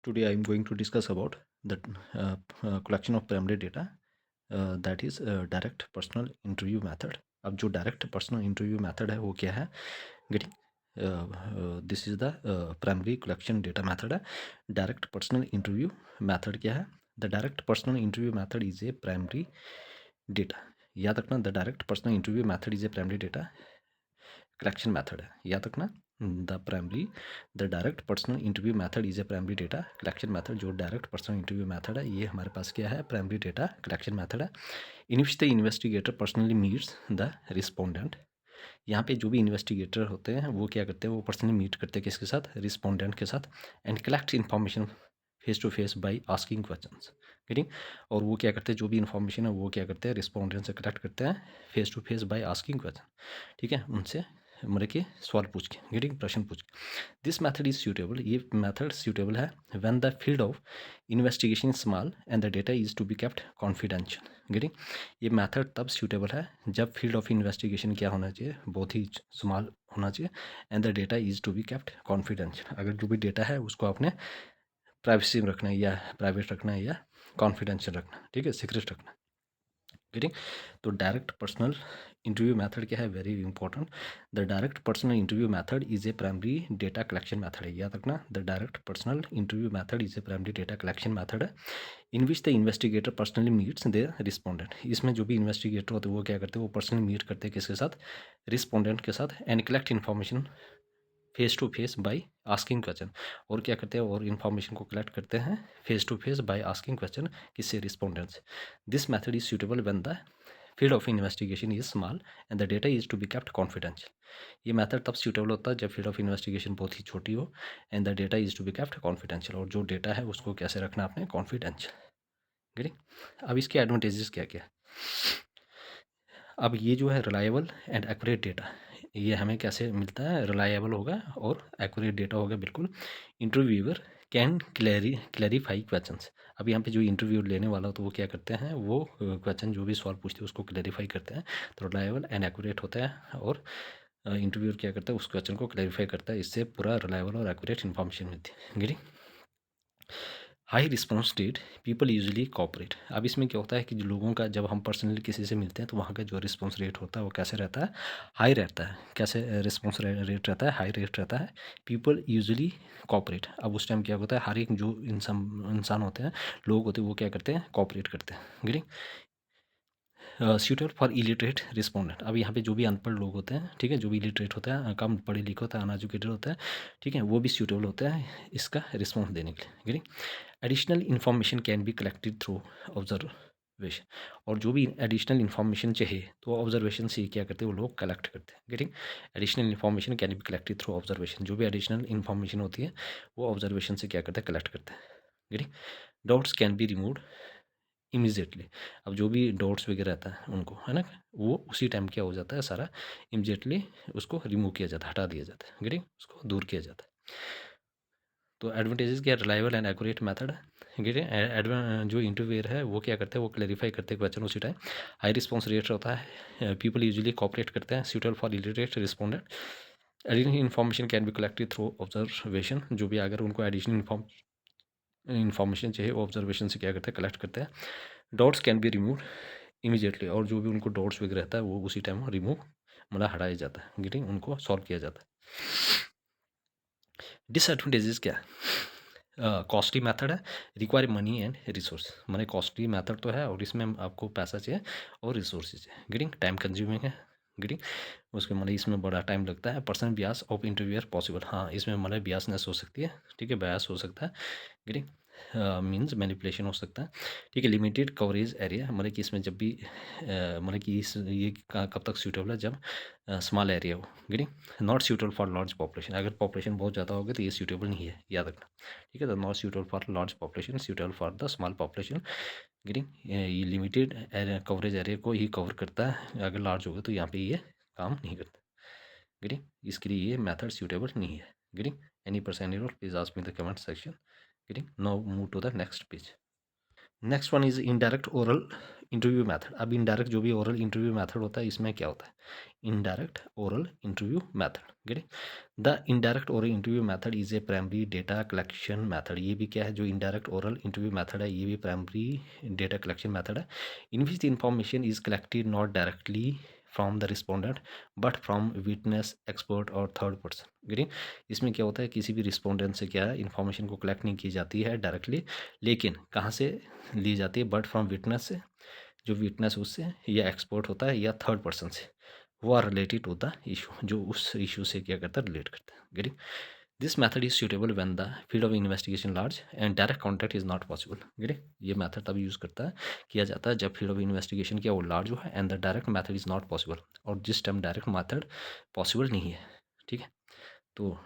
Today I am going to discuss about the collection of primary data that is direct personal interview method. अब जो direct personal interview method है वो क्या है? Getting this is the primary collection data method है. Direct personal interview method क्या है? The direct personal interview method is a primary data. याद रखना, the direct personal interview method is a primary data collection method है. याद रखना, the direct personal interview method is a primary data collection method. जो direct personal interview method है ये हमारे पास क्या है? प्राइमरी डेटा कलेक्शन मेथड है. In which the investigator personally meets the respondent. यहाँ पे जो भी इन्वेस्टिगेटर होते हैं वो क्या करते हैं? वो पर्सनली मीट करते हैं किसके साथ? रिस्पोंडेंट के साथ. And collect information face to face by asking question. Getting. और वो क्या करते हैं? जो भी इन्फॉर्मेशन है वो क्या करते हैं? रिस्पोंडेंट से कलेक्ट करते हैं face to face by asking question. ठीक है, उनसे मतलब कि सवाल पूछ के, गेटिंग, प्रश्न पूछ के. This method is suitable. ये मेथड सूटेबल है when the field of investigation small and the data is to be kept confidential. Getting. ये मेथड तब सूटेबल है जब फील्ड ऑफ इन्वेस्टिगेशन क्या होना चाहिए? बहुत ही स्मॉल होना चाहिए. And the data is to be kept confidential. अगर जो भी डेटा है उसको आपने प्राइवेसी में रखना है या प्राइवेट रखना है या कॉन्फिडेंशियल रखना है. ठीक है, सीक्रेट रखना है. गेटिंग. तो डायरेक्ट पर्सनल इंटरव्यू मेथड क्या है? Very important. The direct personal interview method is a primary data collection method है. याद रखना, the direct personal interview method is a primary data collection method है. In which the investigator personally meets their respondent. इसमें जो भी investigator होते हैं वो क्या करते हैं? वो पर्सनली मीट करते हैं किसके साथ? रिस्पोंडेंट के साथ. And collect information face to face by asking question. और क्या करते हैं? और इन्फॉर्मेशन को कलेक्ट करते हैं face to face by asking question. किससे? Respondents. This method is suitable when the field of investigation is small and the data is to be kept confidential. ये मेथड तब सूटेबल होता है जब फील्ड ऑफ इन्वेस्टिगेशन बहुत ही छोटी हो and the data is to be kept confidential. और जो डेटा है उसको कैसे रखना आपने? कॉन्फिडेंशियल. गेटिंग. अब इसके एडवांटेजेस क्या क्या है? अब ये जो है रिलायबल एंड एक्यूरेट डेटा, ये हमें कैसे मिलता है? रिलायबल होगा और एक्यूरेट डेटा होगा बिल्कुल. Interviewer can clarify questions. अब यहाँ पे जो इंटरव्यू लेने वाला हो तो वो क्या करते हैं? वो क्वेश्चन जो भी सवाल पूछते हैं उसको क्लैरिफाई करते हैं. तो रिलायबल एंड एक्यूरेट होता है. और इंटरव्यूअर क्या करता है? उस क्वेश्चन को क्लैरिफाई करता है. इससे पूरा रिलायबल और एक्यूरेट इन्फॉर्मेशन मिलती है. Getting. High response rate, people usually cooperate. अब इसमें क्या होता है कि जो लोगों का, जब हम पर्सनली किसी से मिलते हैं तो वहाँ का जो रिस्पॉन्स रेट होता है वो कैसे रहता है? हाई रहता है. कैसे रिस्पॉन्स रेट रहता है? हाई रेट रहता है. People usually cooperate. अब उस टाइम क्या होता है? हर एक जो इंसान होते हैं, लोग होते हैं, वो क्या करते हैं? कॉपरेट करते हैं. Getting. Suitable for illiterate respondent. अब यहाँ पे जो भी अनपढ़ लोग होते हैं, ठीक है, जो भी इलिटरेट होता है, कम पढ़े लिखे होता है, अनएजुकेटेड होता है, ठीक है, वो भी सूटेबल होता है इसका रिस्पॉन्स देने के लिए. Getting. Additional information can be collected through observation. और जो भी एडिशनल इन्फॉर्मेशन चाहिए तो ऑब्जर्वेशन से क्या करते हैं? वो लोग कलेक्ट करते हैं. Getting. Additional information can be collected through observation. जो भी एडिशनल इन्फॉर्मेशन होती है वो ऑब्जर्वेशन से क्या करते हैं? कलेक्ट करते हैं. Getting. Doubts can be removed immediately. अब जो भी डाउट्स वगैरह रहता है उनको, है ना, वो उसी टाइम क्या हो जाता है? सारा इमीजिएटली उसको रिमूव किया जाता है, हटा दिया जाता है. गेटिंग. उसको दूर किया जाता है. तो एडवांटेजेस क्या? रिलायबल एंड एक्यूरेट मेथड है. गेटिंग. जो इंटरव्यूअर है वो क्या करते हैं? वो क्लैरिफाई करते हैं क्वेश्चन उसी टाइम. हाई रिस्पॉन्स रेट होता है. पीपल यूजुअली कॉपरेट करते हैं. Suitable for illiterate respondent. Additional information can be collected through observation. जो भी अगर उनको एडिशनल इन्फॉर्मेशन चाहिए वो ऑब्जर्वेशन से क्या करते हैं? कलेक्ट करते हैं. Doubts can be remove immediately. और जो भी उनको डाउट्स वगैरह रहता है वो उसी टाइम रिमूव, मतलब हटाया जाता है. गेटिंग. उनको सॉल्व किया जाता है. डिसएडवांटेजेस क्या है? कॉस्टली मेथड है. Require money and resource. मैंने कॉस्टली मेथड तो है और इसमें आपको पैसा चाहिए और रिसोर्सेज चाहिए. गेटिंग. टाइम कंज्यूमिंग है. गेटिंग. उसके मतलब इसमें बड़ा टाइम लगता है. Personal bias of interviewer possible. हाँ, इसमें मतलब बियासनेस हो सकती है. ठीक है, बयास हो सकता है. गेटिंग. मीन्स मैनिपुलेशन हो सकता है. ठीक है. लिमिटेड कवरेज एरिया, मतलब कि इसमें जब भी मतलब कि इस ये कब तक सूटेबल है? जब स्मॉल एरिया हो. Getting. Not suitable for large population. अगर पॉपुलेशन बहुत ज़्यादा होगी तो ये सूटेबल नहीं है, याद रखना. ठीक है. तो not suitable for large population, suitable for the small population. Getting. ये लिमिटेड कवरेज एरिया को ही कवर करता है. अगर लार्ज होगा तो यहाँ पे ये काम नहीं करता. गेटिंग. इसके लिए ये मेथड सूटेबल नहीं है. Getting. Any person error please ask me the comment section. Getting. Now move to the next page. Next one is indirect oral interview method. अब इनडायरेक्ट जो भी ओरल इंटरव्यू मैथड होता है इसमें क्या होता है, indirect oral interview method. Get the indirect oral interview method is a primary data collection method. ये भी क्या है, जो इनडायरेक्ट ओरल इंटरव्यू मैथड है ये भी प्राइमरी डेटा कलेक्शन मैथड है। In which the information is collected not directly from the respondent but from witness, expert और थर्ड पर्सन। गेटिंग, इसमें क्या होता है, किसी भी रिस्पोंडेंट से क्या है इन्फॉर्मेशन को कलेक्ट नहीं की जाती है डायरेक्टली, लेकिन कहाँ से ली जाती है, बट फ्रॉम विटनेस से, जो विटनेस उससे, या एक्सपर्ट होता है, या थर्ड पर्सन से, वो are related to the issue, जो उस इशू से क्या करता है, रिलेट करता है। Getting, this method is suitable when the field of investigation large and direct contact is not possible. Getting, ये मैथड तब यूज़ करता है, किया जाता है जब फील्ड ऑफ इन्वेस्टिगेशन क्या वो लार्ज हो है and the direct method is not possible, और जिस टाइम डायरेक्ट मैथड पॉसिबल नहीं है। ठीक है, तो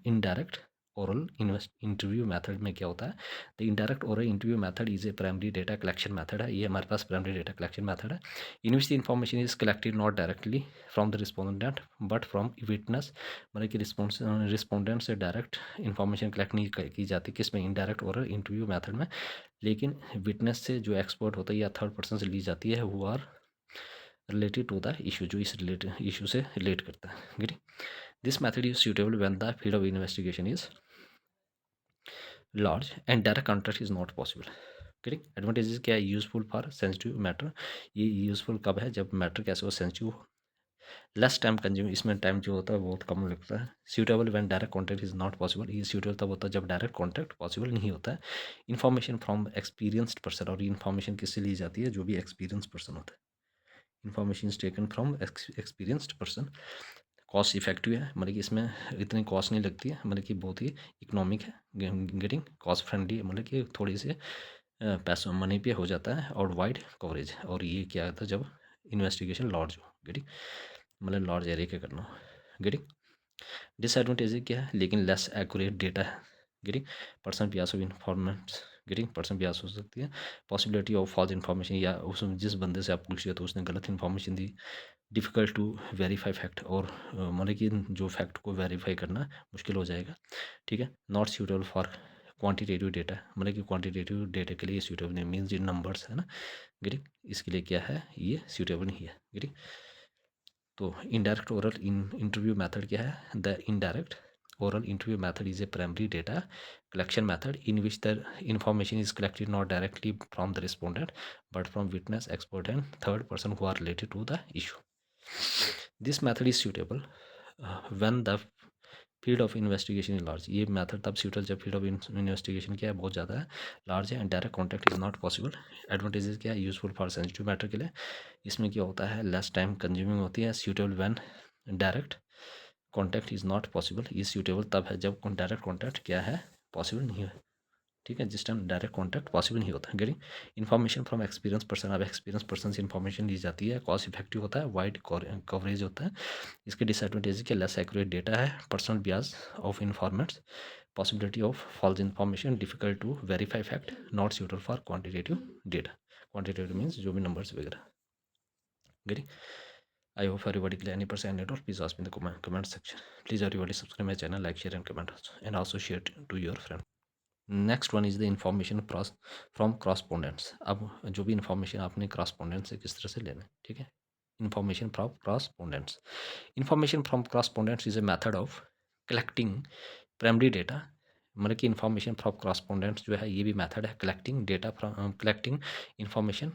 इनडायरेक्ट ओरल इंटरव्यू मेथड में क्या होता है, the indirect oral interview method is a primary data collection method है। ये हमारे पास प्राइमरी डेटा कलेक्शन मेथड है, in which the information is collected not directly from the respondent but from witness, मतलब कि रिस्पोंडेंट से डायरेक्ट इन्फॉर्मेशन कलेक्ट नहीं की जाती, किस में, इनडायरेक्ट ओरल इंटरव्यू मेथड में, लेकिन विटनेस से, जो एक्सपर्ट होता है या थर्ड पर्सन से ली जाती है, वो are related to the issue, जो इस रिलेटेड इशू से रिलेट करता है। Getting, this method is suitable when the field of investigation is large and direct contact is not possible. Correct, advantages क्या है, यूजफुल फॉर सेंसिटिव मैटर। ये useful कब है, जब मैटर कैसे हो, सेंसिटिव हो। लेस टाइम कंज्यूम, इसमें टाइम जो होता है बहुत कम लगता है। Suitable when direct contact is not possible, ये सूटेबल तब होता है जब डायरेक्ट कॉन्टैक्ट पॉसिबल नहीं होता है। इन्फॉर्मेशन फ्रॉम एक्सपीरियंस्ड पर्सन, और इन्फॉर्मेशन किससे ली जाती है, जो भी एक्सपीरियंस पर्सन होता है। Information is taken from experienced person. Cost effective है, मतलब कि इसमें इतनी कॉस्ट नहीं लगती है, मतलब कि बहुत ही इकोनॉमिक है। गेटिंग, कॉस्ट फ्रेंडली है, मतलब कि थोड़ी से पैसों मनी पे हो जाता है, और वाइड कवरेज, और ये क्या था, जब इन्वेस्टिगेशन लार्ज हो। गेटिंग, मतलब लार्ज एरिया का करना हो। गेटिंग, डिसएडवांटेज क्या है, लेकिन लेस एक्यूरेट डेटा है। Getting, person bias of informants, getting, person bias हो सकती है। पॉसिबिलिटी ऑफ फॉल्स इन्फॉर्मेशन, या उस जिस बंदे से आप पूछ रहे तो उसने गलत इन्फॉर्मेशन दी। डिफ़िकल्ट टू वेरीफाई फैक्ट, और मतलब कि जो फैक्ट को वेरीफाई करना मुश्किल हो जाएगा। ठीक है, not suitable for quantitative data, मतलब कि क्वांटिटेटिव डेटा के लिए सूटेबल नहीं, मीन्स ये नंबर्स है ना। गेटिंग, इसके लिए क्या है, ये सूटेबल नहीं है। गेटिंग, तो इनडायरेक्ट ओरल इंटरव्यू मैथड क्या है, the indirect oral interview method is a primary data collection method in which the information is collected not directly from the respondent but from witness, expert and third person who are related to the issue. This method is suitable when the field of investigation is large. ये method तब suitable जब field of investigation क्या है, बहुत ज़्यादा है, large है, and direct contact is not possible. Advantages क्या है, यूजफुल फॉर सेंसिटिव मैटर के लिए, इसमें क्या होता है, लेस टाइम कंज्यूमिंग होती है। Suitable when direct contact is not possible, ये सूटेबल तब है जब डायरेक्ट कॉन्टैक्ट क्या है, पॉसिबल नहीं है। ठीक है, जिस टाइम डायरेक्ट कॉन्टैक्ट पॉसिबल नहीं होता। Getting, information from experience person, अब एक्सपीरियंस पर्सन से इन्फॉर्मेशन ली जाती है, कॉस्ट इफेक्टिव होता है, वाइड कवरेज होता है। इसके डिसएडवांटेज के, लेस एक्यूरेट डेटा है, personal bias of informants, possibility of false information, difficult to verify fact, not suitable for quantitative data. Quantitative means जो भी नंबर्स वगैरह। Getting, I hope everybody clear any person any doubt, please ask me in the comment section. Please everybody subscribe my channel, like, share and comment also, and also share it to your friend. Next one is the information from correspondents. अब जो भी information आपने क्रॉसपोंडेंट से किस तरह से लेना है, ठीक है। Information from correspondents, information from correspondents is a method of collecting primary data, मतलब कि इन्फॉर्मेशन फ्रॉम क्रॉसपोंडेंट्स जो है ये भी मैथड है collecting data from collecting information,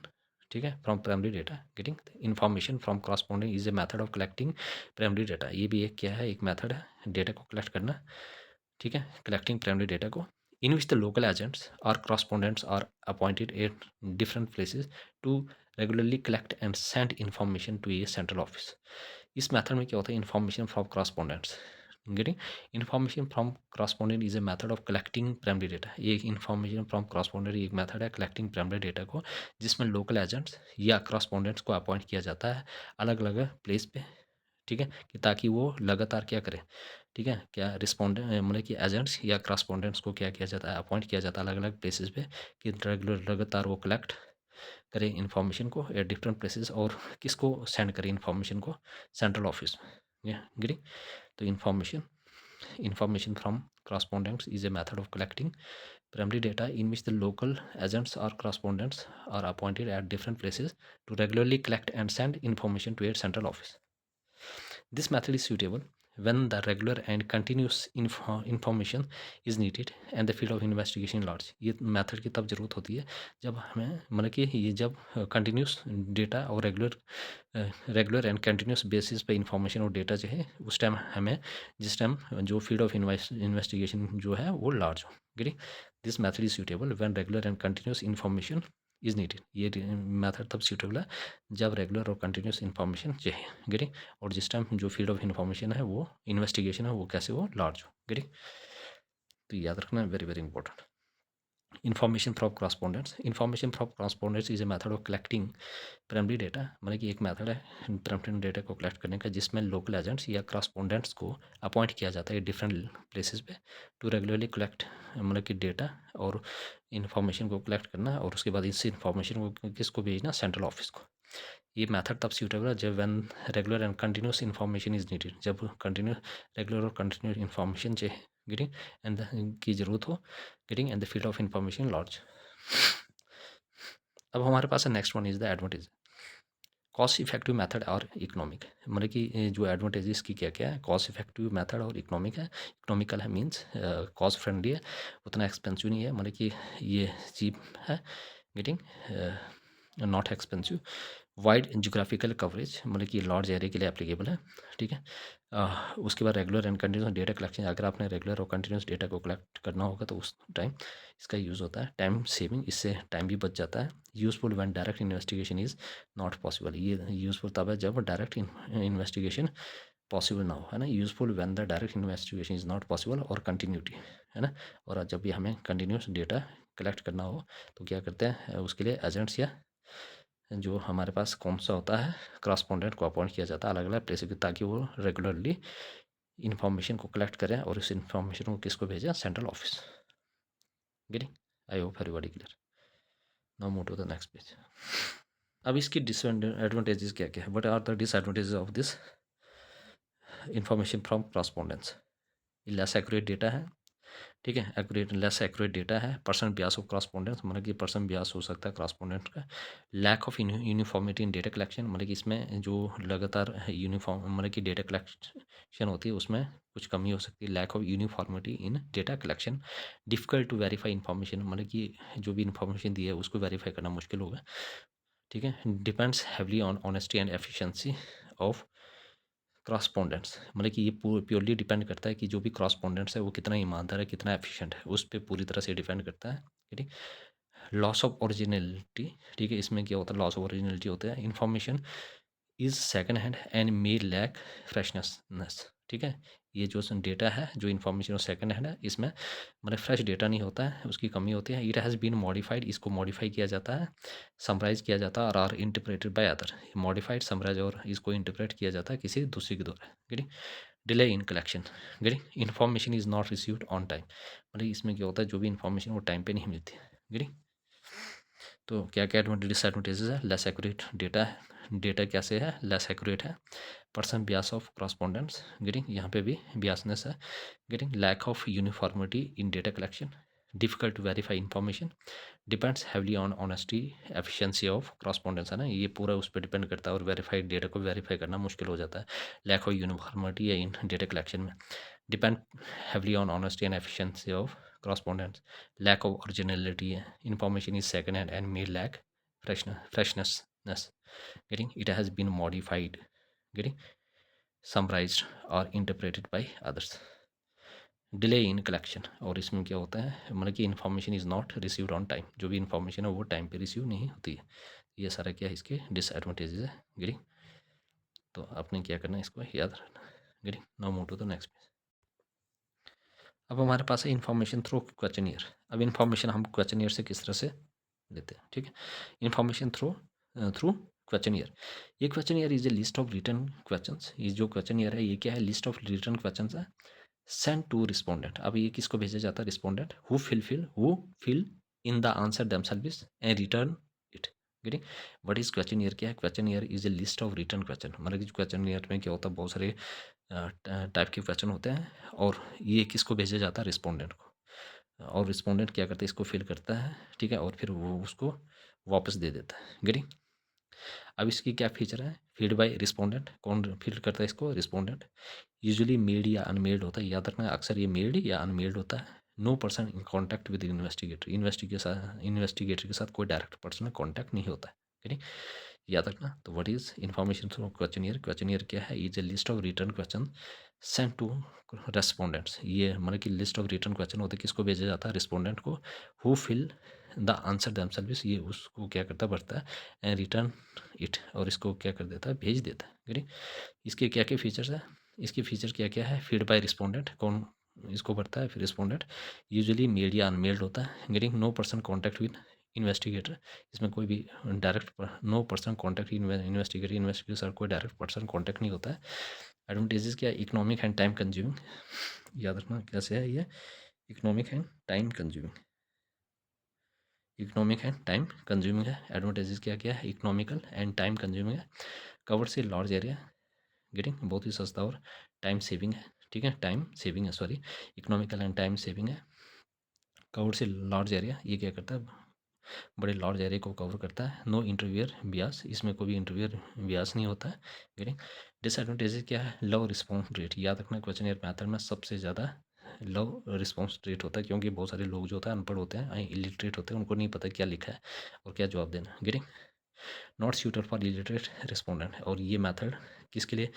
ठीक है, from primary data. Getting, information from correspondent is a method of collecting primary data, ये भी एक क्या है, एक मैथड है डेटा को कलेक्ट करना। ठीक है, कलेक्टिंग प्राइमरी डेटा को, in which the local agents or correspondents are appointed at different places to regularly collect and send information to a central office. इस मेथड में क्या होता है, information from correspondents, getting, information from correspondent is a method of collecting primary data. ये information from correspondent एक method है collecting primary data को, जिसमें लोकल एजेंट्स या correspondents को अपॉइंट किया जाता है अलग अलग प्लेस पे। ठीक है, कि ताकि वो लगातार क्या करें, ठीक है, क्या रिस्पोंडेंट मतलब कि एजेंट्स या करस्पॉन्डेंट्स को क्या किया जाता है, अपॉइंट किया जाता है अलग अलग प्लेसेस पे, कि रेगुलर लगातार वो कलेक्ट करें इन्फॉर्मेशन को एट डिफरेंट प्लेसेस, और किसको सेंड करें इन्फॉर्मेशन को, सेंट्रल ऑफिस में। ग्री, तो information from correspondents is a method of collecting primary data in which the local agents or correspondents are appointed at different places to regularly collect and send information to a central office. This method is suitable when the regular and continuous information is needed and the field of investigation large. ये method की तब ज़रूरत होती है जब हमें मतलब कि ये जब कंटिन्यूस डेटा और रेगुलर एंड कंटिन्यूस बेसिस पे इंफॉर्मेशन और डेटा जो है उस टाइम हमें जिस टाइम जो फील्ड ऑफ इन्वेस्टिगेशन जो है वो लार्ज हो. Getting this method is suitable when regular and continuous information is needed. ये मेथड तब सूटेबल है जब रेगुलर और कंटिन्यूस इन्फॉर्मेशन चाहिए. गेटिंग और जिस टाइम जो फील्ड ऑफ इन्फॉर्मेशन है वो इन्वेस्टिगेशन है वो कैसे हो लार्ज हो. गेटिंग तो याद रखना very very important. Information from correspondence. Information from correspondence is a method of collecting primary data. मतलब कि एक मेथड है प्राइमरी डेटा को कलेक्ट करने का जिसमें लोकल एजेंट्स या करस्पॉन्डेंट्स को अपॉइंट किया जाता है डिफरेंट प्लेसेस पे टू रेगुलरली कलेक्ट मतलब कि डेटा और इन्फॉर्मेशन को कलेक्ट करना और उसके बाद इस इन्फॉर्मेशन को किसको भेजना सेंट्रल ऑफिस को. ये मेथड तब सूटेबल है जब when regular and continuous information is needed. जब कंटिन्यूस रेगुलर और कंटिन्यूस इन्फॉर्मेशन चाहिए गेटिंग एंड की ज़रूरत हो getting and the field of information large. अब हमारे पास है next one is the advantage. Cost effective method और इकोनॉमिक. मतलब कि जो एडवांटेजेस की क्या क्या है. कॉस्ट इफेक्टिव मेथड और इकोनॉमिक है. इकोनॉमिकल है मीन्स कॉस्ट फ्रेंडली है उतना एक्सपेंसिव नहीं है. मतलब कि ये चीप है getting not expensive. Wide geographical coverage मतलब कि लार्ज एरिया के लिए एप्लीकेबल है. ठीक है. उसके बाद regular and continuous data collection. अगर आपने रेगुलर और कंटिन्यूस डेटा को कलेक्ट करना होगा तो उस टाइम इसका यूज़ होता है. टाइम सेविंग इससे टाइम भी बच जाता है. Useful when direct investigation is not possible. ये यूज़फुल तब है जब डायरेक्ट इन्वेस्टिगेशन पॉसिबल ना हो है ना. Useful when the direct investigation is not possible और कंटिन्यूटी है ना. और जब भी हमें कंटिन्यूस डेटा कलेक्ट करना हो तो क्या करते हैं उसके लिए एजेंट्स या जो हमारे पास कौन सा होता है करस्पॉन्डेंट को अपॉइंट किया जाता है अलग अलग प्लेस पे ताकि वो रेगुलरली इन्फॉर्मेशन को कलेक्ट करें और उस इन्फॉर्मेशन को किसको भेजें central office. Getting I hope everybody clear. Now move to the next page. अब इसकी डिसएडवांटेजेस क्या क्या है. What are the disadvantages of this information from correspondence. Less accurate data है. ठीक है. एक्यूरेट लेस एक्यूरेट डेटा है. पर्सन बियास ऑफ करस्पॉन्डेंस मतलब कि पर्सन बियास हो सकता है करस्पॉन्डेंट का. Lack of uniformity in data collection मतलब कि इसमें जो लगातार यूनिफॉर्म मतलब कि डेटा कलेक्शन होती है उसमें कुछ कमी हो सकती है. Lack of uniformity in data collection. Difficult to verify information मतलब कि जो भी इन्फॉर्मेशन दी है उसको वेरीफाई करना मुश्किल होगा. ठीक है. Depends heavily on honesty and efficiency of correspondents मतलब कि ये प्योरली डिपेंड करता है कि जो भी करस्पॉन्डेंट्स है वो कितना ईमानदार है कितना एफिशिएंट है उस पर पूरी तरह से डिपेंड करता है. ठीक है. Loss of originality. ठीक है. इसमें क्या होता है लॉस ऑफ ओरिजिनलिटी होता है. Information is second hand and may lack freshness. ठीक है. ये जो डेटा है जो इन्फॉर्मेशन सेकंड हैंड है इसमें मतलब फ्रेश डेटा नहीं होता है उसकी कमी होती है. इट हैज़ बीन मॉडिफाइड इसको मॉडिफाई किया जाता है समराइज किया जाता है और are interpreted by other. Modified summarise और इसको इंटरप्रेट किया जाता है किसी दूसरे के द्वारा. Getting delay in collection. Getting information is not received on time मतलब इसमें क्या होता है जो भी इन्फॉर्मेशन वो टाइम पे नहीं मिलती है. गेटिंग तो क्या क्या डिसएडवांटेजेस है. लेस एक्यूरेट डेटा है. डेटा कैसे है लेस एक्यूरेट है. Person bias of correspondents. Getting यहाँ पे भी बियासनेस है. Getting lack of uniformity in data collection. Difficult to verify information. Depends heavily on honesty efficiency of correspondence है ना. ये पूरा उस पर डिपेंड करता है और वेरीफाइड डेटा को वेरीफाई करना मुश्किल हो जाता है. Lack of uniformity in data collection में. Depend heavily on honesty and efficiency of correspondence. Lack of originality. Information is second hand and may lack freshness. Getting it has been modified. Getting summarized or interpreted by others. Delay in collection और इसमें क्या होता है मतलब कि information is not received on time. जो भी information है वो टाइम पे रिसीव नहीं होती है. ये सारा क्या है इसके डिसएडवांटेजेस है. गेटिंग तो आपने क्या करना है इसको याद रखना. Getting now move to the next page. अब हमारे पास है इन्फॉर्मेशन थ्रू क्वेश्चनियर. अब इन्फॉर्मेशन हम क्वेश्चनियर से किस तरह से लेते हैं. ठीक है. Information through questionnaire. ये questionnaire is a list of return questions. ये जो क्वेश्चनियर है ये क्या है लिस्ट ऑफ रिटर्न क्वेश्चंस है. Send to respondent. अब ये किसको भेजा जाता है respondent who fill in the answer themselves and return it. Getting what is questionnaire. क्या है questionnaire is a list of written question. मतलब कि क्वेश्चनियर में क्या होता है बहुत सारे टाइप के क्वेश्चन होते हैं और ये किसको भेजा जाता है रिस्पोंडेंट को. और रिस्पोंडेंट क्या करता है, इसको फिल करता है, ठीक है, और फिर वो उसको वापस दे देता है। गेटिंग? अब इसकी क्या फीचर है, फीड बाय रिस्पोंडेंट, कौन फीड करता है इसको, रिस्पोंडेंट। यूजुअली मेल्ड या अनमेल्ड होता है, याद रखना अक्सर ये मेल्ड या अनमेल्ड होता है। No person in contact with investigator, investigator के साथ कोई डायरेक्ट पर्सनल कॉन्टैक्ट नहीं होता है। ठीक, याद रखना। तो what is information through questionnaire, questionnaire क्या है, is a list of written question sent to respondents. ये मतलब कि लिस्ट ऑफ रिटर्न क्वेश्चन होते हैं, किसको भेजा जाता है, रिस्पोंडेंट को। Who fill the answer themselves, ये उसको क्या करता भरता है, एंड रिटर्न इट, और इसको क्या कर देता है, भेज देता है। ठीक, इसके क्या क्या फीचर्स है, इसके फीचर क्या क्या है, फीड बाय रिस्पोंडेंट, कौन इसको भरता है, फिर रिस्पोंडेंट यूजुअली मेल्ड या अनमेल्ड होता है। Getting no person contact with investigator, इसमें कोई भी direct no person contact investigator, investigator के साथ कोई डायरेक्ट पर्सन कॉन्टैक्ट नहीं होता है। एडवांटेजेस क्या है, इकोनॉमिक एंड टाइम कंज्यूमिंग, याद रखना कैसे है ये, economic and time consuming, economic and time consuming है। एडवांटेजेस क्या क्या है, इकोनॉमिकल एंड टाइम कंज्यूमिंग है। कवर से लार्ज एरिया, गेटिंग बहुत ही सस्ता और टाइम सेविंग है। ठीक है, टाइम सेविंग है, sorry, economical and time saving है। कवर से लार्ज एरिया, ये क्या करता है, बड़े लार्ज एरिया को कवर करता है। नो इंटरव्यूअर बियास, इसमें कोई भी इंटरव्यूअर बियास नहीं होता है। गेटिंग? डिसएडवांटेजेस क्या है, लो रिस्पॉन्स रेट, याद रखना क्वेश्चन मैथड में सबसे ज़्यादा लो रिस्पॉन्स रेट होता है, क्योंकि बहुत सारे लोग जो होता है अनपढ़ होते हैं, इलिटरेट होते हैं, उनको नहीं पता क्या लिखा है और क्या जवाब देना। Getting? Not suitable for illiterate respondent, और ये मेथड किसके लिए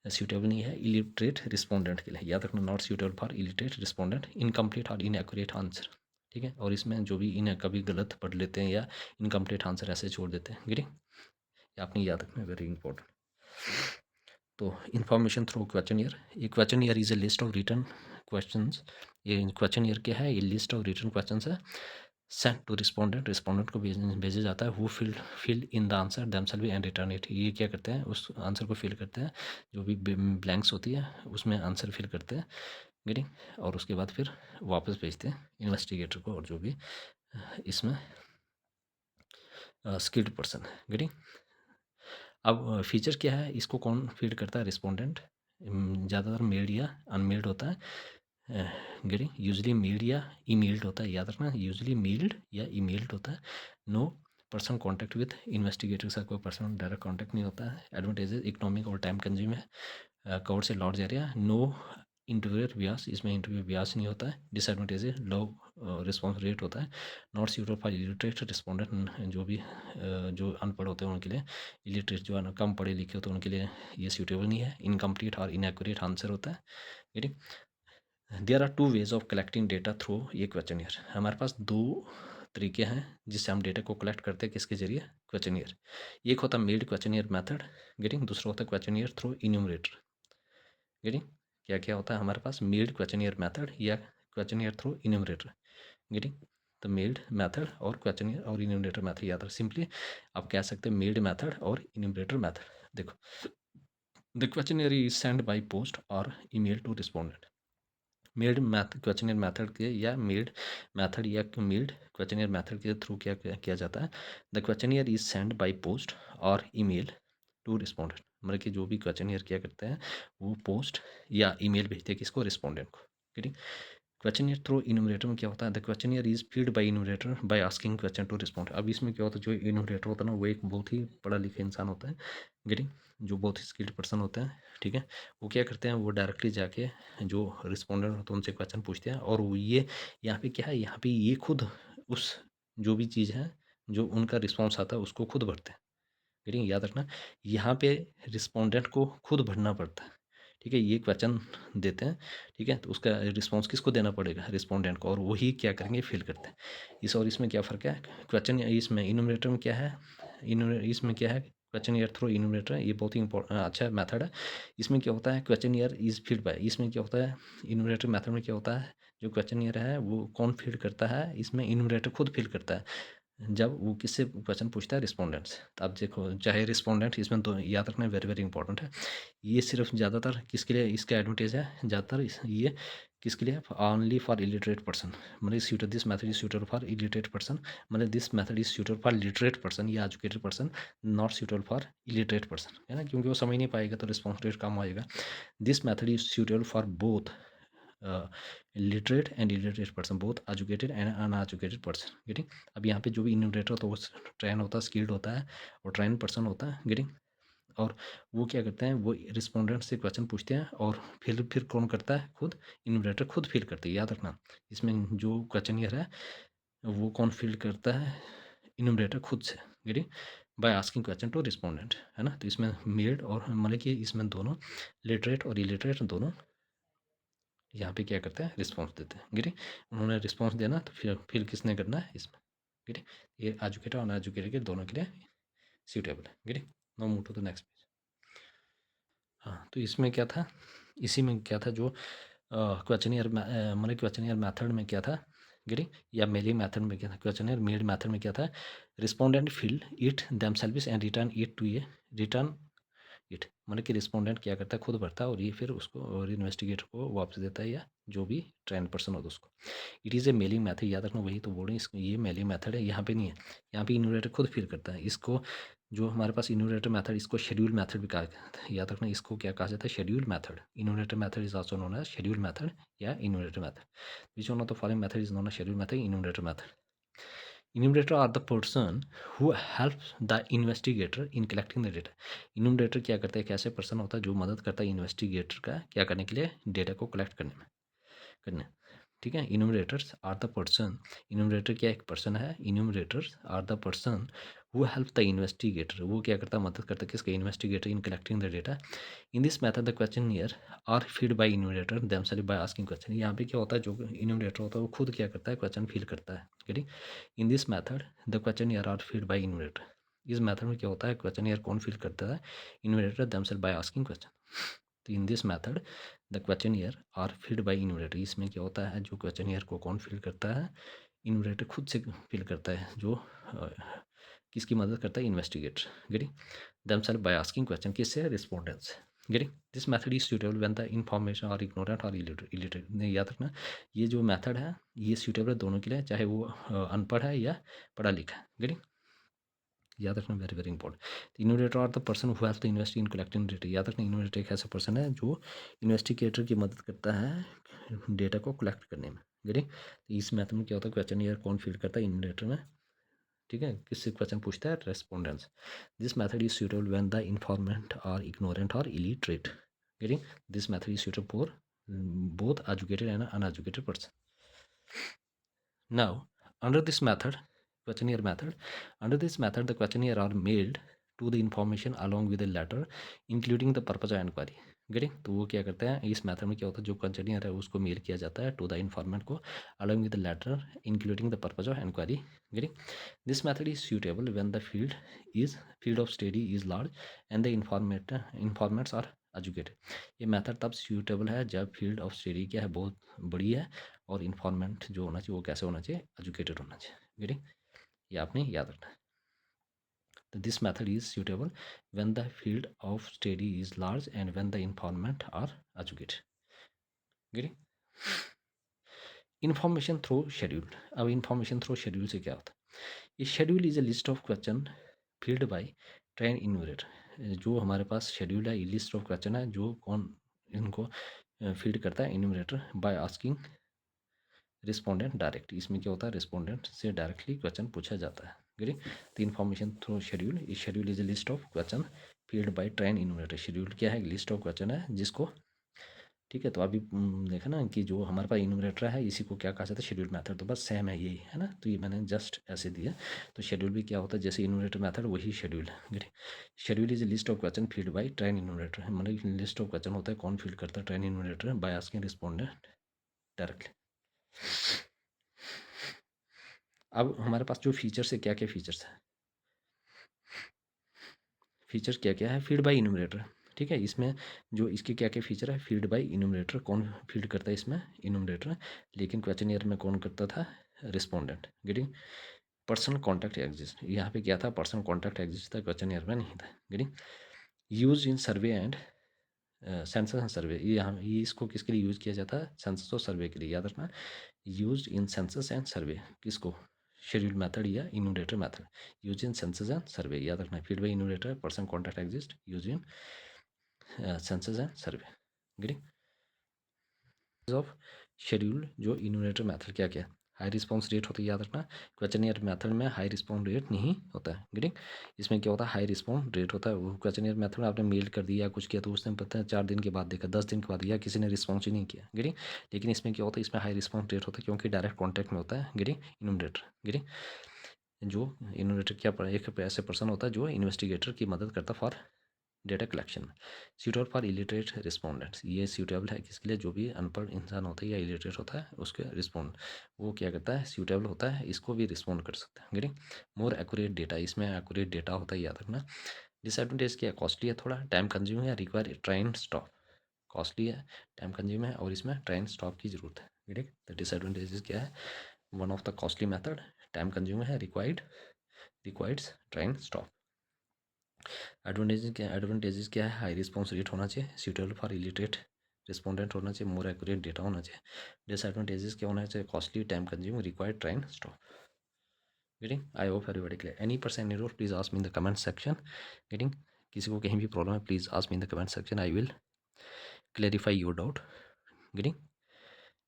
सूटेबल नहीं है, इलिटरेट रिस्पोंडेंट के लिए। याद रखना, not suitable for illiterate respondent, incomplete और इनएक्यूरेट आंसर। ठीक है, और इसमें जो भी इन्हें कभी गलत पढ़ लेते हैं या इनकम्प्लीट आंसर ऐसे छोड़ देते हैं। गेटिंग? ये आपने याद रखना, वेरी इंपॉर्टेंट। तो इन्फॉर्मेशन थ्रू क्वेश्चन ईयर, ये questionnaire is a list of return questions, ये क्वेश्चन ईयर क्या है, ये लिस्ट ऑफ रिटर्न क्वेश्चंस है। सेंड टू रिस्पोंडेंट, रिस्पोंडेंट को भेजा जाता है। Who fill in the answer themself and return it, ये क्या करते हैं, उस आंसर को फिल करते हैं, जो भी ब्लैंक्स होती है उसमें आंसर फिल करते हैं। गेटिंग? और उसके बाद फिर वापस भेजते हैं इन्वेस्टिगेटर को, और जो भी इसमें स्किल्ड पर्सन है। गेटिंग? अब फीचर क्या है, इसको कौन फीड करता है, रिस्पोंडेंट। ज़्यादातर मेल्ड या अनमेल्ड होता है। गेटिंग? यूजली मेल्ड या ईमेल्ड होता है, याद रखना, यूजली मेल्ड या ईमेल्ड होता है। No person contact with investigator के साथ कोई पर्सन डायरेक्ट कॉन्टैक्ट नहीं होता है। एडवांटेजेस इकोनॉमिक और टाइम कंज्यूम है। कवर से large area, no interviewer bias, इसमें इंटरव्यू व्यास नहीं होता है। डिसएडवांटेजेस लो रिस्पॉन्स रेट होता है। Not suitable for illiterate respondent, जो भी जो अनपढ़ होते हैं उनके लिए, इलिटरेट जो कम पढ़े लिखे होते हैं उनके लिए ये सूटेबल नहीं है। इनकम्प्लीट और इनएक्यूरेट आंसर होता है। ठीक? There are two ways of collecting data through ये क्वेश्चनियर, हमारे पास दो तरीके हैं जिससे हम डेटा को कलेक्ट करते हैं, किसके जरिए, क्वेश्चनियर। एक होता है मेल्ड क्वेश्चनियर मेथड, गेटिंग, दूसरा होता है क्वेश्चनियर थ्रू इन्यूमरेटर। गेटिंग? क्या क्या होता है हमारे पास, मेल्ड क्वेश्चनियर मेथड या क्वेश्चनियर थ्रू इन्यूमरेटर। गेटिंग? तो मेल्ड मेथड और क्वेश्चनियर और इन्यूमरेटर मेथड, याद रख सिंपली आप कह सकते हैं मेल्ड मेथड और इन्यूमरेटर मेथड। देखो, the questionnaire is send by post और email to respondent. Mailed method questionnaire method के या मेल्ड मेथड या मेल्ड क्वेश्चनियर मेथड के थ्रू क्या किया जाता है, the questionnaire is send by post और ईमेल टू रिस्पोंडेंट, मतलब कि जो भी क्वेश्चनियर क्या करते हैं वो पोस्ट या ईमेल भेजते हैं, किसको, रिस्पोंडेंट को। ठीक? क्वेश्चनियर थ्रू इन्यूमरेटर में क्या होता है, the questionnaire is feed by enumerator by asking question to respond. अब इसमें क्या होता है, जो इन्यूमरेटर होता है ना वो एक बहुत ही पढ़ा लिखा इंसान होता है। गेटिंग? जो बहुत ही स्किल्ड पर्सन होता है। ठीक है, वो क्या करते हैं, वो डायरेक्टली जाके जो रिस्पोंडेंट होते हैं उनसे क्वेश्चन पूछते हैं, और वो ये यहाँ पे क्या है, यहाँ पे ये खुद उस जो भी चीज़ है जो उनका रिस्पॉन्स आता है उसको खुद भरते हैं। गेटिंग? याद रखना, यहाँ पे रिस्पोंडेंट को खुद भरना पड़ता है। ठीक है, ये क्वेश्चन देते हैं, ठीक है, तो उसका रिस्पांस किसको देना पड़ेगा, रिस्पोंडेंट को, और वही क्या करेंगे, फिल करते हैं। इस और इसमें क्या फ़र्क है, क्वेश्चन इसमें इन्यूमरेटर में क्या है, इसमें क्या है, क्वेश्चन ईयर थ्रू इन्यूमरेटर, ये बहुत ही अच्छा मेथड है। इसमें क्या होता है, questionnaire is feed by, इसमें क्या होता है, इन्यूमरेटर मेथड में क्या होता है, जो क्वेश्चन ईयर है वो कौन फीड करता है, इसमें इन्यूमरेटर खुद फिल करता है, जब वो किससे क्वेश्चन पूछता है, रिस्पोंडेंट से। तो आप देखो, चाहे रिस्पोंडेंट, इसमें तो याद रखना वेरी वेरी इंपॉर्टेंट है। ये सिर्फ ज़्यादातर किसके लिए इसका एडवांटेज है, ज़्यादातर ये किसके लिए, ओनली फॉर इलिटरेट पर्सन, मतलब suited this method is suitable for illiterate person, मतलब this method is suitable for literate person या educated person, not suitable for illiterate person, है ना, क्योंकि वो समझ नहीं पाएगा तो रिस्पॉन्स रेट कम आएगा। This method is suitable for both literate and illiterate person, both educated and uneducated person. Getting. अब यहाँ पे जो भी इन्यूमरेटर होता है वो ट्रेन होता है, स्किल्ड होता है और ट्रेन पर्सन होता है। गेटिंग। और वो क्या करते हैं, वो रिस्पोंडेंट से क्वेश्चन पूछते हैं और फिर कौन करता है, खुद इन्यूमरेटर खुद फिल करते हैं। याद रखना, इसमें जो क्वेश्चनियर है वो कौन फिल करता है, इन्यूमरेटर खुद से। Getting. By asking question to respondent, है ना। तो इसमें मेड और मतलब कि इसमें दोनों लिटरेट और इलिटरेट दोनों यहाँ पे क्या करते हैं, रिस्पॉन्स देते हैं। गेटिंग। उन्होंने रिस्पॉन्स देना तो फिर किसने करना है इसमें। गेटिंग। ये एजुकेटेड और अनएजुकेटेड के दोनों के लिए सूटेबल है। Getting. Now move to the next page. हाँ, तो इसमें क्या था, इसी में क्या था, जो क्वेश्चनियर मतलब क्वेश्चनियर मेथड में क्या था। गेटिंग। या मेलिंग मेथड में क्या था, क्वेश्चनियर मेल्ड मेथड में क्या था, respondent fill it themselves and return it to a return it, मतलब कि रिस्पोंडेंट क्या करता है, खुद भरता है और ये फिर उसको और इन्वेस्टिगेटर को वापस देता है, या जो भी ट्रेन पर्सन होता है उसको। It is a mailing method, याद रखना, वही तो बोल रहे हैं, इसको ये मेलिंग मेथड है, यहाँ पे नहीं है। यहाँ पे इन्यूमरेटर खुद फिल करता है। इसको जो हमारे पास इन्यूमरेटर मेथड, इसको शेड्यूल मेथड भी कहा जाता है। याद रखना, इसको क्या कहा जाता है, schedule method. Enumerator method is also known as schedule method या enumerator method. Which one of the following method is known as schedule method, enumerator method. Enumerator are the person who helps the investigator in collecting the data. Enumerator क्या करता है, एक ऐसे person होता है जो मदद करता है इन्वेस्टिगेटर का क्या करने के लिए, डेटा को कलेक्ट करने। ठीक है। Enumerators are the person, enumerator क्या एक पर्सन है, enumerators are the person who help the investigator, वो क्या करता है, मदद करता है किसके, investigator in collecting the data. In this method the questionnaire are feed by enumerator themself by asking question. यहाँ पे क्या होता है, जो इन्यूमरेटर होता है वो खुद क्या करता है, क्वेश्चन फिल करता है। Getting. In this method the questionnaire are feed by enumerator. इस मेथड में क्या होता है, क्वेश्चनियर कौन फिल करता है, enumerator themself by asking question. तो in this method the questionnaire are filled by enumerator. इसमें क्या होता है, जो क्वेश्चनियर को कौन फिल करता है, इन्यूमरेटर खुद से फिल करता है, जो किसकी मदद करता है, investigator. Getting. Themself by asking question, किससे, respondents. Getting. This method is suitable when the information are ignorant और इलिटरेट। याद रखना, ये जो मेथड है ये सूटेबल है दोनों के लिए, चाहे वो अनपढ़ है या पढ़ा लिखा है। गेटिंग। याद रखना, very very important. Investigator are the person who have to invest in collecting data. याद रखना, इन्वेस्टिगेटर एक ऐसा पर्सन है जो इन्वेस्टिगेटर की मदद करता है डेटा को कलेक्ट करने में। गेटिंग। इस मैथड में क्या होता है, क्वेश्चन ईयर कौन फिल करता है, इन्वेस्टिगेटर में। ठीक है, किससे क्वेश्चन पूछता है, respondents. This method is suitable when the informant are ignorant और illiterate. Getting. This method is suitable for both educated and uneducated person. Now, under this method, questionnaire method, under this method, the questionnaire are mailed to the information along with a letter, including the purpose of inquiry. Getting. तो वो क्या करते हैं, इस method में क्या होता है, जो क्वेश्चनियर है उसको मेल किया जाता है टू द इन्फॉर्मेंट को, along with the letter including the purpose of inquiry. Getting. This method is suitable when the field of study is large and the informants are educated. ये method तब suitable है जब field of study क्या है, बहुत बड़ी है, और इन्फॉर्मेंट जो होना चाहिए वो कैसे होना चाहिए, एजुकेटेड होना चाहिए। गेटिंग। ये आपने याद रखना है। तो this method is suitable when the field of study is large and when the informant are educated. Getting. Information through schedule. अब इन्फॉर्मेशन थ्रू शेड्यूल से क्या होता है, ये schedule is a list of question field by train enumerator. जो हमारे पास schedule है, ये लिस्ट ऑफ क्वेश्चन है जो कौन इनको फीड करता है, enumerator by asking respondent direct. इसमें क्या होता है, रिस्पोंडेंट से डायरेक्टली क्वेश्चन पूछा जाता है। Getting. The information through schedule, इस schedule is a list of question field by train enumerator. Schedule क्या है, लिस्ट ऑफ क्वेश्चन है जिसको, ठीक है। तो अभी देखा ना कि जो हमारे पास इन्यूमरेटर है इसी को क्या कहा जाता है, शेड्यूल मेथड। तो बस सेम है यही, है ना। तो ये मैंने जस्ट ऐसे दिया। तो शेड्यूल भी क्या होता है, जैसे इन्यूमरेटर मेथड वही शेड्यूल है। Getting. Schedule is a list of question field by train enumerator, मतलब लिस्ट ऑफ क्वेश्चन होता है, कौन फील्ड करता है, train enumerator by asking respondent directly. अब हमारे पास जो फीचर्स है, क्या क्या फीचर्स है, फीचर क्या क्या है, फील्ड बाय इन्यूमरेटर। ठीक है, इसमें जो इसके क्या क्या फीचर है, फील्ड बाय इन्यूमरेटर, कौन फील्ड करता है इसमें, इन्यूमरेटर। लेकिन क्वेश्चनियर में कौन करता था, respondent. Getting. Personal contact exist, यहाँ पे क्या था, पर्सनल कॉन्टैक्ट एग्जिस्ट था, क्वेश्चनियर में नहीं था। Getting. Use in survey and census and सर्वे, ये यहाँ ये इसको किसके लिए यूज़ किया जाता है, सेंसस और सर्वे के लिए। याद रखना, use in census and survey, किसको, शेड्यूल मेथड या enumerator method. Use in census and survey, याद रखना, field by enumerator, person contact exist, use in census and survey. Getting. Of schedule जो इन्यूमरेटर मेथड क्या क्या है, हाई रिस्पॉन्स रेट होता है, याद रखना। क्वेश्चनियर मेथड में हाई रिस्पॉन्स रेट नहीं होता है, गेटिंग। इसमें क्या होता है, हाई रिस्पॉन्स रेट होता है। वो क्वेश्चनियर मेथड में आपने मेल कर दिया कुछ किया तो उसने पता है 4 दिन के बाद देखा, 10 दिन के बाद, या किसी ने रिस्पॉन्स ही नहीं किया, गेटिंग। लेकिन इसमें क्या होता है, इसमें हाई रिस्पॉन्स रेट होता है क्योंकि डायरेक्ट कॉन्टैक्ट में होता है, गेटिंग, इन्यूमरेटर, गेटिंग। जो इन्यूमरेटर क्या एक ऐसे पर्सन होता है जो इन्वेस्टिगेटर की मदद करता है for data collection. Suitable for illiterate respondents, ये सूटेबल है किसके लिए, जो भी अनपढ़ इंसान होता है या इलिटरेट होता है उसके रिस्पोंड, वो क्या करता है, सूटेबल होता है, इसको भी रिस्पॉन्ड कर सकता है, गेटिंग। मोर एक्यूरेट डेटा, इसमें एक्यूरेट डेटा होता है, याद रखना। डिसएडवांटेज क्या है, कॉस्टली है, थोड़ा टाइम कंज्यूमिंग है, रिक्वायर ट्रेन स्टॉप, कॉस्टली है, टाइम कंज्यूम है और इसमें ट्रेन स्टॉप की जरूरत है, गेटिंग। द डिसएडवांटेजेस क्या है, one of the costly method, time consume है, रिक्वायर्ड्स ट्रेन स्टॉप। एडवांटेजेस क्या है, हाई रिस्पॉन्स रेट होना चाहिए, सूटेबल फॉर इलिटरेट रिस्पोंडेंट होना चाहिए, मोर एक्यूरेट डेटा होना चाहिए। डिसएडवांटेजेस क्या होना चाहिए, costly, time consume, required train staff, getting. I hope everybody clear, any person any please ask me in the comment section, getting. किसी को कहीं भी प्रॉब्लम है please ask me in the comment section, I will clarify your doubt, getting.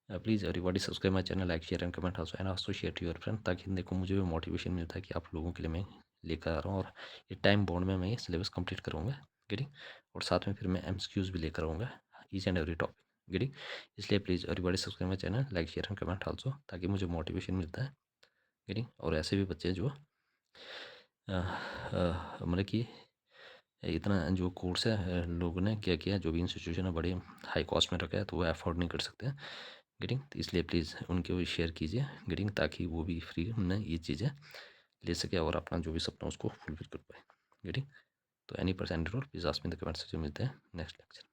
Please everybody subscribe my channel, like share and comment also, and also share to your friend, ताकि देखो मुझे भी motivation मिलता है कि आप लोगों के लिए मैं लेकर आ रहा हूँ, और ये टाइम बाउंड में मैं ये सिलेबस कंप्लीट करूँगा, गेटिंग। और साथ में फिर मैं एमसीक्यूज भी लेकर आऊँगा each and every topic, getting. इसलिए please everybody subscribe my channel, like share and comment also, ताकि मुझे मोटिवेशन मिलता है, गेटिंग। और ऐसे भी बच्चे जो मतलब कि इतना जो कोर्स है लोगों ने क्या किया, जो भी इंस्टीट्यूशन है बड़े हाई कॉस्ट में रखा है तो वो अफोर्ड नहीं कर सकते हैं, गेटिंग। तो इसलिए प्लीज़ उनके भी शेयर कीजिए, गेटिंग, ताकि वो भी फ्री में ये चीज़ें ले सके और अपना जो भी सपना उसको फुलफिल कर पाए, गेटिंग। तो any person roll please ask me in the comment section, मिलते हैं नेक्स्ट लेक्चर।